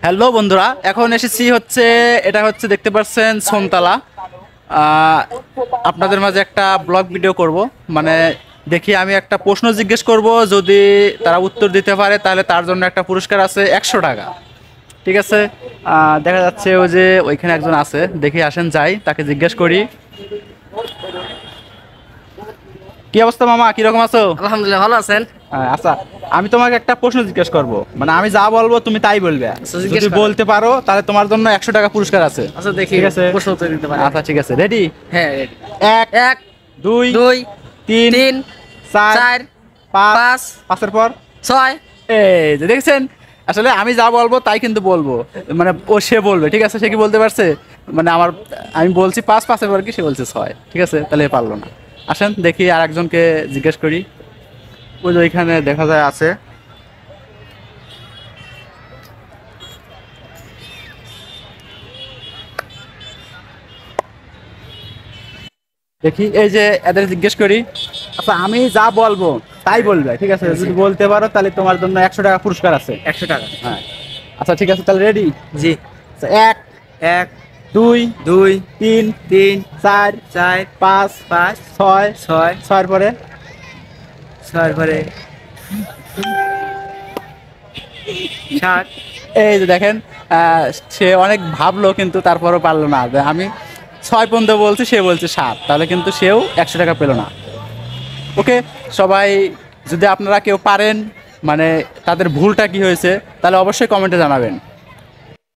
Hello বন্ধুরা, এখন এসেছি হচ্ছে এটা হচ্ছে দেখতে পাচ্ছেন সোনতলা। আপনাদের মাঝে একটা ব্লগ ভিডিও করব। মানে দেখি আমি একটা প্রশ্ন জিজ্ঞেস করব, যদি তারা উত্তর দিতে পারে তাহলে তার জন্য একটা পুরস্কার আছে 100 টাকা। ঠিক আছে, দেখা যাচ্ছে ওই যে ওইখানে একজন আছে, দেখি আসেন যাই তাকে জিজ্ঞেস করি। কি অবস্থা মামা, কিরকম আছো? আলহামদুলিল্লাহ, ভালো আছেন? আচ্ছা, আমি তোমাকে একটা প্রশ্ন জিজ্ঞেস করব, মানে আমি যা বলবো তুমি তাই বলবে। জিজ্ঞেস যদি করেন। বলতে পারো তাহলে তোমার জন্য 100 টাকা পুরস্কার আছে। আচ্ছা, দেখি ঠিক আছে, প্রশ্ন উত্তর দিতে পারেন। আচ্ছা ঠিক আছে, রেডি? হ্যাঁ, ready। এক, এক, দুই, দুই, তিন, তিন, চার, চার, পাঁচ, পাঁচ, পাঁচের পর ছয়। এই যে দেখছেন, আসলে আমি যা বলবো তাই কিন্তু বলবো, মানে ও সে বলবে। ঠিক আছে, সে কি বলতে পারছে? মানে আমি বলছি পাঁচ, পাঁচের পর কি সে বলছে ছয়। ঠিক আছে, তাহলে এ পারলো না। আসেন দেখি আর একজনকে জিজ্ঞেস করি। ওই যে ওইখানে দেখা যায় আছে। দেখি এই যে এদের জিজ্ঞেস করি। আচ্ছা, আমি যা বলবো তাই বলবে। ঠিক আছে, যদি বলতে পারো তাহলে তোমার জন্য 100 টাকা পুরস্কার আছে। 100 টাকা। হ্যাঁ, আচ্ছা ঠিক আছে, তাহলে রেডি? জি। এক, এক, দুই, দুই, তিন, তিন, চার, চার, পাঁচ, পাঁচ, ছয়, ছয়, ছয়ের পরে ছয়ের পরে সাত। এই যে দেখেন, সে অনেক ভাবলো কিন্তু তারপরও পারলো না। যে আমি ছয় পর্যন্ত বলছি, সে বলছে সাত, তাহলে কিন্তু সেও 100 টাকা পেলো না। ওকে, সবাই যদি আপনারা কেউ পারেন, মানে তাদের ভুলটা কি হয়েছে, তাহলে অবশ্যই কমেন্টে জানাবেন।